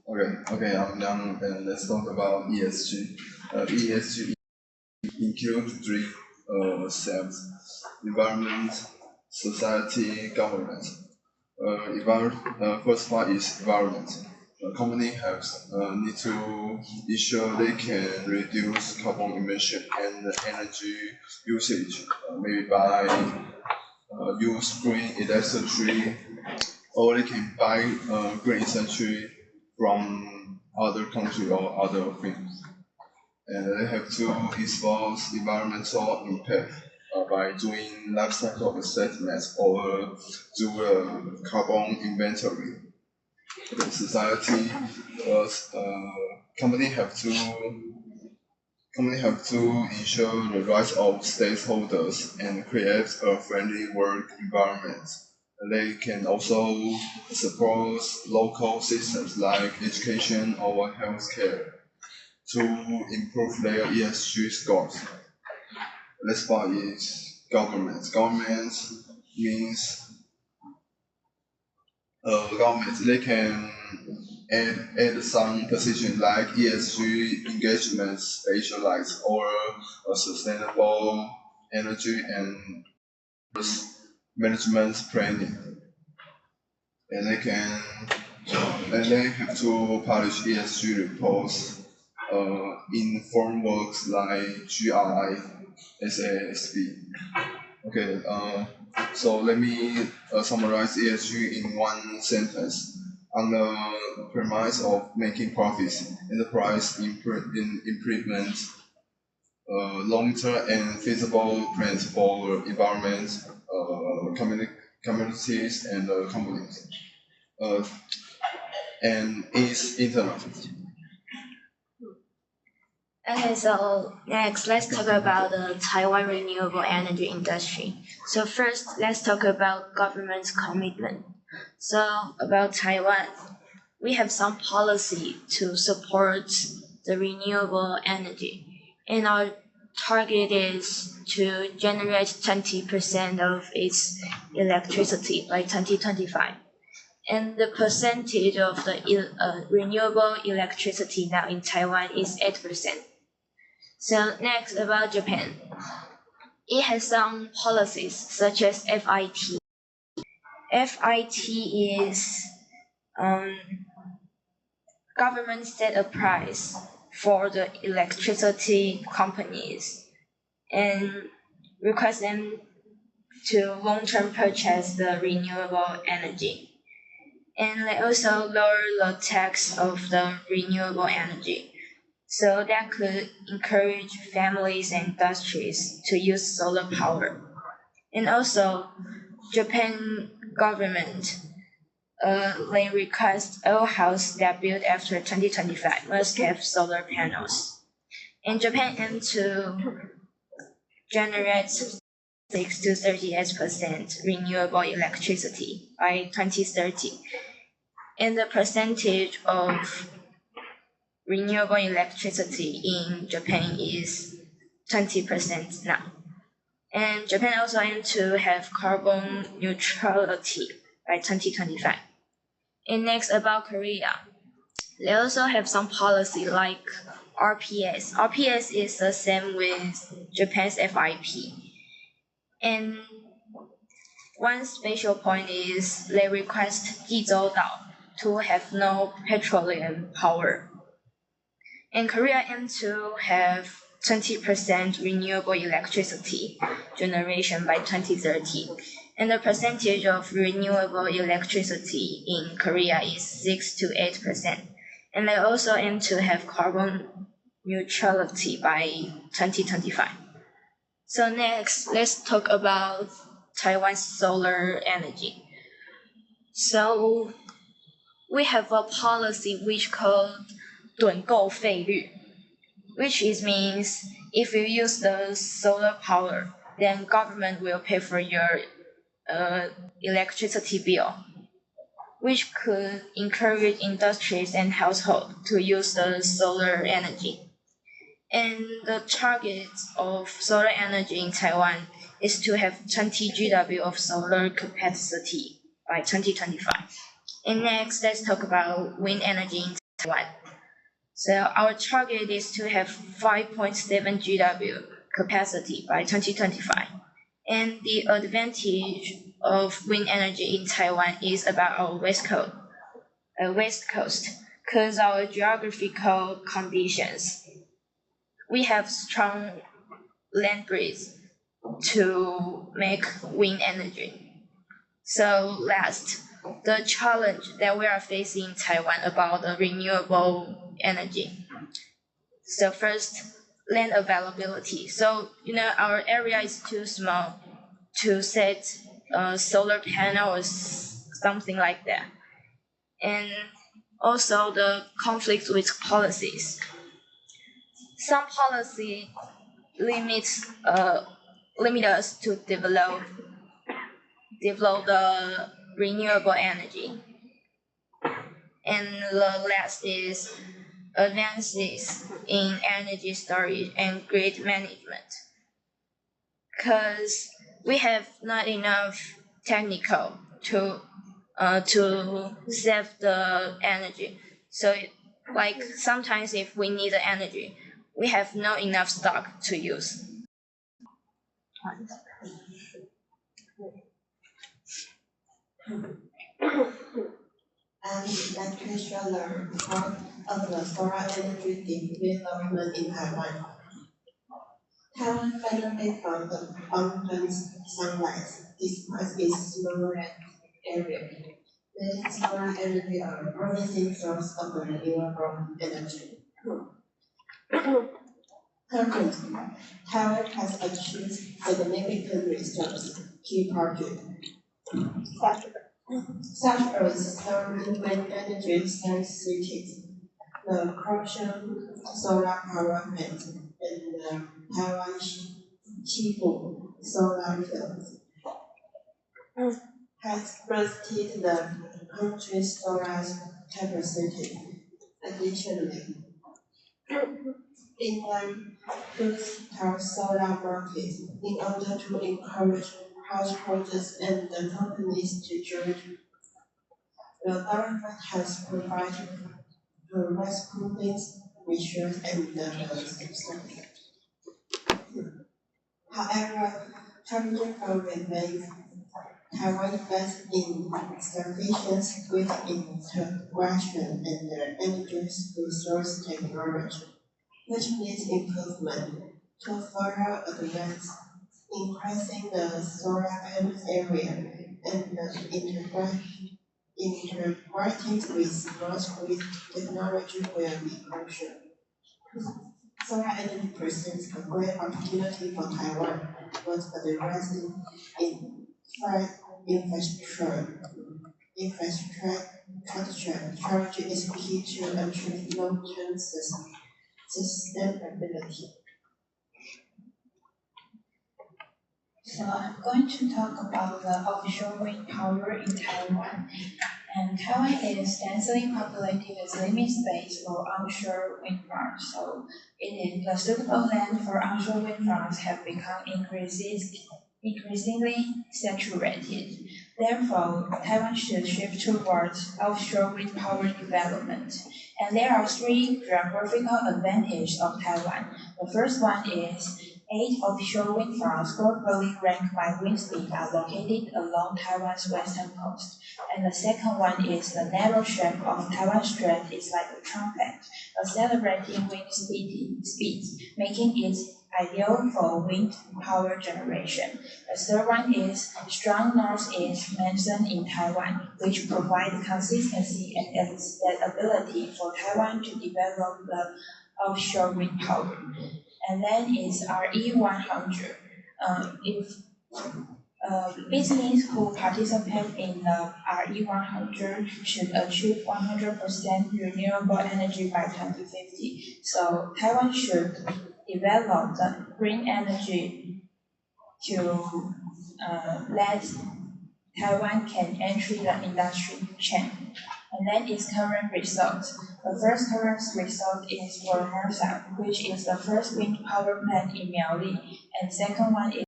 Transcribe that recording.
Okay, I'm done. And let's talk about ESG. ESG includes three steps: environment, society, government. First part is environment. A company has need to ensure they can reduce carbon emission and energy usage, maybe by use green electricity, or they can buy green electricity from other country or other things. And they have to expose environmental impact by doing life cycle assessments or do a carbon inventory. The society, company have to ensure the rights of stakeholders and create a friendly work environment. They can also support local systems like education or healthcare to improve their ESG scores. Next part is government. Government means government they can add some position like ESG engagement specialized or a sustainable energy and management planning. And they have to publish ESG reports in frameworks like GRI, SASB. Okay, so let me summarize ESG in one sentence. On the premise of making profits, enterprise implement long-term and feasible plans for environment, communities, and companies, and its internet. Okay, so next, let's talk about the Taiwan renewable energy industry. So first, let's talk about government's commitment. So about Taiwan, we have some policy to support the renewable energy, and our target is to generate 20% of its electricity by 2025. And the percentage of the renewable electricity now in Taiwan is 8%. So next, about Japan. It has some policies such as FIT. FIT is government set a price for the electricity companies and request them to long-term purchase the renewable energy. And they also lower the tax of the renewable energy. So that could encourage families and industries to use solar power. And also, Japan government, they request all houses that built after 2025 must have solar panels. And Japan aims to generate 6 to 38% renewable electricity by 2030. And the percentage of renewable electricity in Japan is 20% now. And Japan also aims to have carbon neutrality by 2025. And next, about Korea. They also have some policy like RPS. RPS is the same with Japan's FIP. And one special point is they request Jizhoudao to have no petroleum power. And Korea aims to have 20% renewable electricity generation by 2030. And the percentage of renewable electricity in Korea is 6 to 8%. And they also aim to have carbon neutrality by 2025. So next, let's talk about Taiwan's solar energy. So we have a policy which called 趸购费率, which means if you use the solar power, then government will pay for your electricity bill, which could encourage industries and households to use the solar energy. And the target of solar energy in Taiwan is to have 20 GW of solar capacity by 2025. And next, let's talk about wind energy in Taiwan. So our target is to have 5.7 GW capacity by 2025. And the advantage of wind energy in Taiwan is about our west coast, because our geographical conditions. We have strong land breeze to make wind energy. So last, the challenge that we are facing in Taiwan about the renewable energy. So first, land availability. So our area is too small to set a solar panel or something like that. And also the conflict with policies. Some policy limits limit us to develop the renewable energy. And the last is advances in energy storage and grid management. Because we have not enough technical to save the energy. So like sometimes if we need the energy, we have not enough stock to use. And let me share the report of the solar energy development in Taiwan. Taiwan benefits from the abundant sunlight despite its small area, making solar energy a promising source of renewable energy. Currently, Taiwan has achieved significant results. Key projects such as serving wind energy cities, the Croatian solar power plant, and the Taiwan Chifu solar field has boosted the country's solar capacity. Additionally, England boosts our solar market in order to encourage households and the companies to join. The government has provided corresponding research and support. However, challenges remain. Taiwan invests in sufficient grid integration and energy resource technology, which needs improvement to further advance, increasing the solar panel area and integrating with smart grid technology will be crucial. Solar energy presents a great opportunity for Taiwan, but addressing infrastructure strategy is key to achieve long-term sustainability. So I'm going to talk about the offshore wind power in Taiwan. And Taiwan is densely populated with limited space for onshore wind farms. So the suitable land for onshore wind farms have become increasingly saturated. Therefore, Taiwan should shift towards offshore wind power development. And there are three geographical advantages of Taiwan. The first one is 8 offshore wind farms globally ranked by wind speed are located along Taiwan's western coast. And the second one is the narrow shape of Taiwan Strait is like a trumpet, accelerating wind speeds, making it ideal for wind power generation. The third one is strong northeast monsoon in Taiwan, which provides consistency and stability for Taiwan to develop the offshore wind power. And then is RE100. If business who participate in the RE100 should achieve 100% renewable energy by 2050. So Taiwan should develop the green energy to let Taiwan can enter the industry chain. And then its current results. The first current result is for Formosa, which is the first wind power plant in Miaoli, and second one is